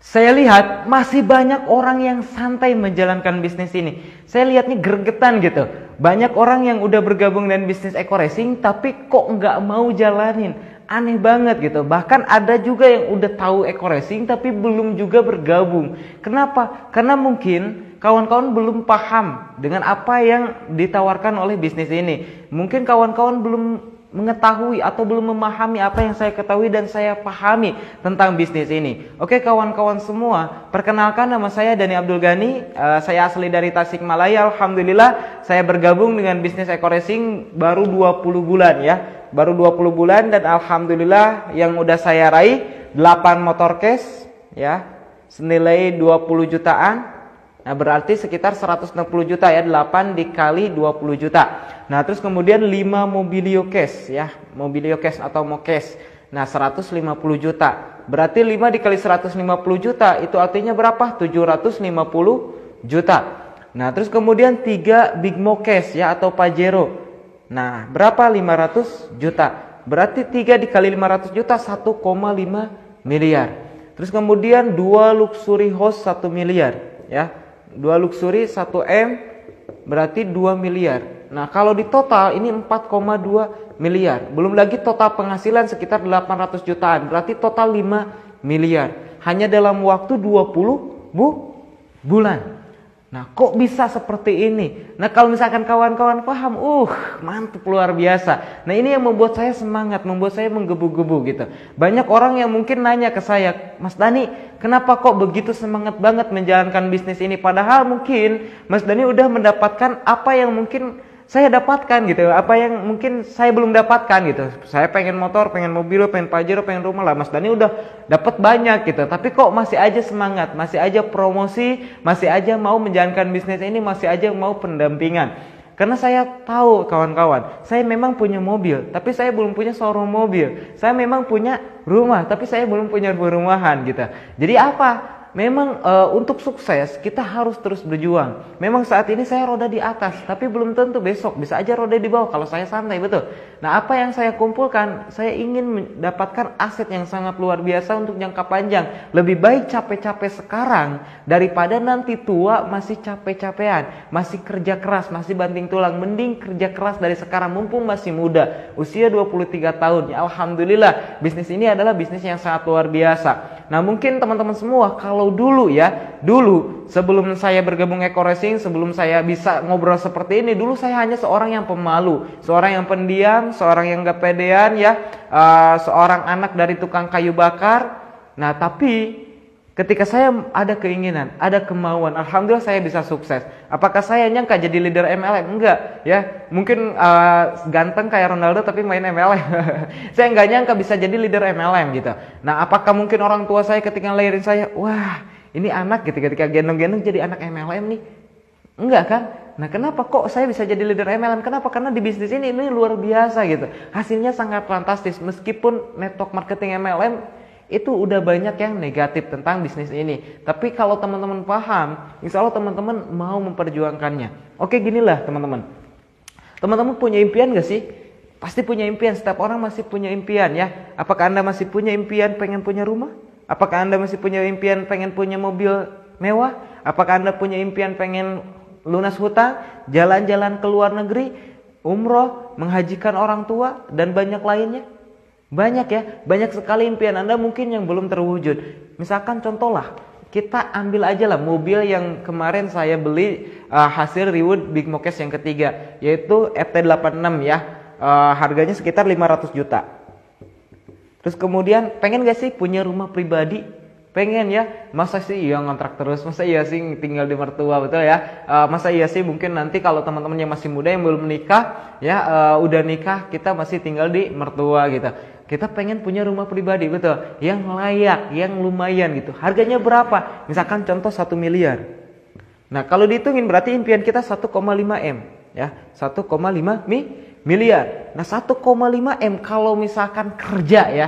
Saya lihat masih banyak orang yang santai menjalankan bisnis ini. Saya lihat nih gregetan gitu. Banyak orang yang udah bergabung dengan bisnis eco racing tapi kok nggak mau jalanin. Aneh banget gitu. Bahkan ada juga yang udah tahu eco racing tapi belum juga bergabung. Kenapa? Karena mungkin kawan-kawan belum paham dengan apa yang ditawarkan oleh bisnis ini. Mungkin kawan-kawan belum mengetahui atau belum memahami apa yang saya ketahui dan saya pahami tentang bisnis ini. Oke kawan-kawan semua, perkenalkan nama saya Dani Abdul Ghani. Saya asli dari Tasikmalaya. Alhamdulillah saya bergabung dengan bisnis eco racing baru 20 bulan ya. Baru 20 bulan dan alhamdulillah yang udah saya raih 8 motor case ya, senilai 20 jutaan. Nah berarti sekitar 160 juta ya, 8 dikali 20 juta. Nah terus kemudian 5 mobilio cash ya, mobilio cash atau mocase. Nah 150 juta. Berarti 5 dikali 150 juta itu artinya berapa? 750 juta. Nah terus kemudian 3 big mocase ya atau Pajero. Nah berapa? 500 juta. Berarti 3 dikali 500 juta 1,5 miliar. Terus kemudian 2 luxury house 1 miliar ya. 2 luxury 1 M berarti 2 miliar. Nah kalau di total ini 4,2 miliar. Belum lagi total penghasilan sekitar 800 jutaan. Berarti total 5 miliar. Hanya dalam waktu 20 bulan. Nah kok bisa seperti ini? Nah kalau misalkan kawan-kawan paham, mantap luar biasa. Nah ini yang membuat saya semangat, membuat saya menggebu-gebu gitu. Banyak orang yang mungkin nanya ke saya, Mas Dani, kenapa kok begitu semangat banget menjalankan bisnis ini? Padahal mungkin Mas Dani udah mendapatkan apa yang mungkin saya dapatkan gitu, apa yang mungkin saya belum dapatkan gitu. Saya pengen motor, pengen mobil, pengen Pajero, pengen rumah lah. Mas Dani udah dapat banyak gitu. Tapi kok masih aja semangat, masih aja promosi, masih aja mau menjalankan bisnis ini, masih aja mau pendampingan. Karena saya tahu kawan-kawan, saya memang punya mobil, tapi saya belum punya showroom mobil. Saya memang punya rumah, tapi saya belum punya perumahan gitu. Jadi apa? Memang untuk sukses kita harus terus berjuang. Memang saat ini saya roda di atas, tapi belum tentu besok bisa aja roda di bawah kalau saya santai, betul. Nah apa yang saya kumpulkan, saya ingin mendapatkan aset yang sangat luar biasa untuk jangka panjang. Lebih baik capek-capek sekarang daripada nanti tua masih capek-capean, masih kerja keras, masih banting tulang. Mending kerja keras dari sekarang mumpung masih muda, usia 23 tahun. Ya alhamdulillah bisnis ini adalah bisnis yang sangat luar biasa. Nah mungkin teman-teman semua kalau dulu sebelum saya bergabung eco racing, sebelum saya bisa ngobrol seperti ini, dulu saya hanya seorang yang pemalu, seorang yang pendiam, seorang yang gak pedean ya, seorang anak dari tukang kayu bakar. Nah tapi ketika saya ada keinginan, ada kemauan, alhamdulillah saya bisa sukses. Apakah saya nyangka jadi leader MLM? Enggak ya, mungkin ganteng kayak Ronaldo tapi main MLM. Saya nggak nyangka bisa jadi leader MLM gitu. Nah apakah mungkin orang tua saya ketika ngelahirin saya, wah ini anak gitu, ketika gendong-gendong jadi anak MLM nih? Enggak kan? Nah kenapa kok saya bisa jadi leader MLM? Kenapa? Karena di bisnis ini luar biasa gitu. Hasilnya sangat fantastis. Meskipun network marketing MLM itu udah banyak yang negatif tentang bisnis ini. Tapi kalau teman-teman paham, insya Allah teman-teman mau memperjuangkannya. Oke ginilah teman-teman. Teman-teman punya impian gak sih? Pasti punya impian, setiap orang masih punya impian ya. Apakah Anda masih punya impian pengen punya rumah? Apakah Anda masih punya impian pengen punya mobil mewah? Apakah Anda punya impian pengen lunas hutang, jalan-jalan ke luar negeri, umroh, menghajikan orang tua, dan banyak lainnya? Banyak ya, banyak sekali impian Anda mungkin yang belum terwujud. Misalkan contohlah, kita ambil aja lah mobil yang kemarin saya beli hasil reward Big Mocase yang ketiga, yaitu FT86 ya, harganya sekitar 500 juta. Terus kemudian pengen gak sih punya rumah pribadi? Pengen ya, masa sih iya ngontrak terus, masa iya sih tinggal di mertua, betul ya. Masa iya sih mungkin nanti kalau teman-teman yang masih muda yang belum menikah ya, udah nikah kita masih tinggal di mertua gitu. Kita pengen punya rumah pribadi, betul, yang layak, yang lumayan gitu. Harganya berapa? Misalkan contoh 1 miliar. Nah kalau dihitungin berarti impian kita 1,5 M ya, 1,5 miliar. Nah 1,5 M kalau misalkan kerja ya,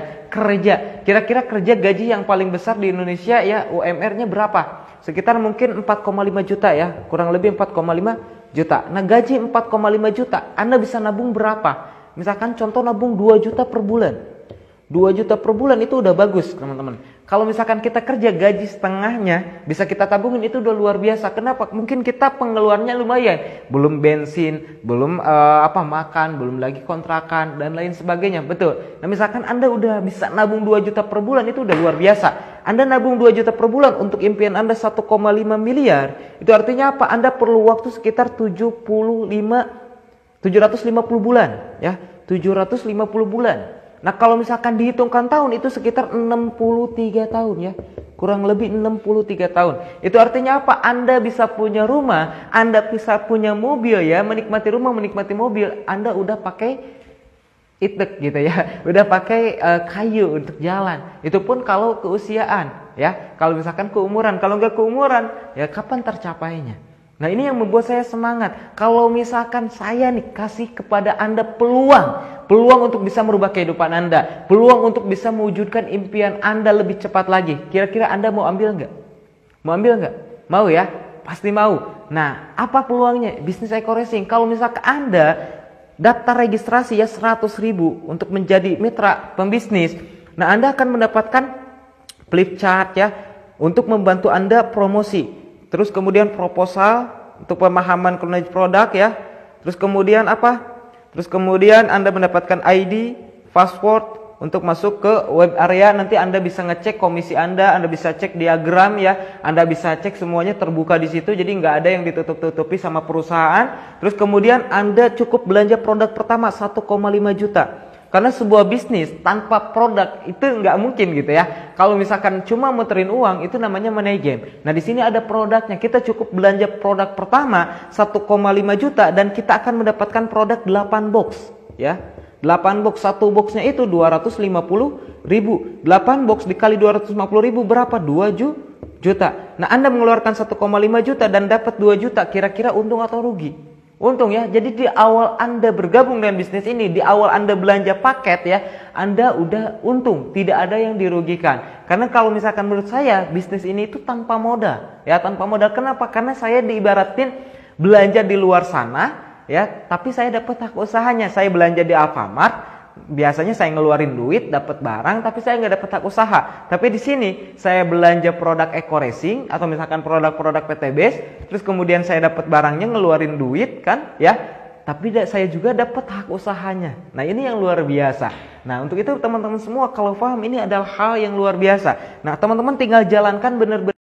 kira-kira kerja gaji yang paling besar di Indonesia ya, UMR-nya berapa? Sekitar mungkin 4,5 juta ya, kurang lebih 4,5 juta. Nah gaji 4,5 juta, Anda bisa nabung berapa? Misalkan contoh nabung 2 juta per bulan. 2 juta per bulan itu udah bagus teman-teman. Kalau misalkan kita kerja gaji setengahnya, bisa kita tabungin, itu udah luar biasa. Kenapa? Mungkin kita pengeluarannya lumayan. Belum bensin, belum makan, belum lagi kontrakan, dan lain sebagainya. Betul. Nah misalkan Anda udah bisa nabung 2 juta per bulan, itu udah luar biasa. Anda nabung 2 juta per bulan untuk impian Anda 1,5 miliar. Itu artinya apa? Anda perlu waktu sekitar 750 bulan. Ya, 750 bulan. Nah kalau misalkan dihitungkan tahun itu sekitar 63 tahun ya. Kurang lebih 63 tahun. Itu artinya apa? Anda bisa punya rumah, Anda bisa punya mobil ya, menikmati rumah, menikmati mobil, Anda udah pakai itek gitu ya. Udah pakai kayu untuk jalan. Itu pun kalau keusiaan ya. Kalau misalkan keumuran, kalau nggak keumuran ya kapan tercapainya? Nah ini yang membuat saya semangat. Kalau misalkan saya nih kasih kepada Anda peluang untuk bisa merubah kehidupan Anda, peluang untuk bisa mewujudkan impian Anda lebih cepat lagi, kira-kira Anda mau ambil nggak? Mau ambil nggak? Mau ya? Pasti mau. Nah apa peluangnya? Bisnis Eko Racing. Kalau misalkan Anda daftar registrasi ya 100.000 untuk menjadi mitra pembisnis, nah Anda akan mendapatkan flip chart ya untuk membantu Anda promosi. Terus kemudian proposal untuk pemahaman knowledge produk ya. Terus kemudian apa? Terus kemudian Anda mendapatkan ID, password untuk masuk ke web area. Nanti Anda bisa ngecek komisi Anda bisa cek diagram ya. Anda bisa cek semuanya terbuka di situ. Jadi nggak ada yang ditutup-tutupi sama perusahaan. Terus kemudian Anda cukup belanja produk pertama 1,5 juta. Karena sebuah bisnis tanpa produk itu nggak mungkin gitu ya. Kalau misalkan cuma muterin uang itu namanya money game. Nah di sini ada produknya. Kita cukup belanja produk pertama 1,5 juta dan kita akan mendapatkan produk 8 box ya. 8 box, satu boxnya itu 250.000. 8 box dikali 250.000 berapa? 2 juta. Nah Anda mengeluarkan 1,5 juta dan dapat 2 juta. Kira-kira untung atau rugi? Untung ya. Jadi di awal Anda bergabung dengan bisnis ini, di awal Anda belanja paket ya, Anda udah untung, tidak ada yang dirugikan. Karena kalau misalkan menurut saya bisnis ini itu tanpa modal ya, tanpa modal. Kenapa? Karena saya diibaratin belanja di luar sana ya, tapi saya dapat hak usahanya. Saya belanja di Alfamart, biasanya saya ngeluarin duit dapat barang tapi saya nggak dapat hak usaha. Tapi di sini saya belanja produk Eko Racing atau misalkan produk-produk PTBS, terus kemudian saya dapat barangnya ngeluarin duit kan ya, tapi saya juga dapat hak usahanya. Nah ini yang luar biasa. Nah untuk itu teman-teman semua kalau paham ini adalah hal yang luar biasa. Nah teman-teman tinggal jalankan benar-benar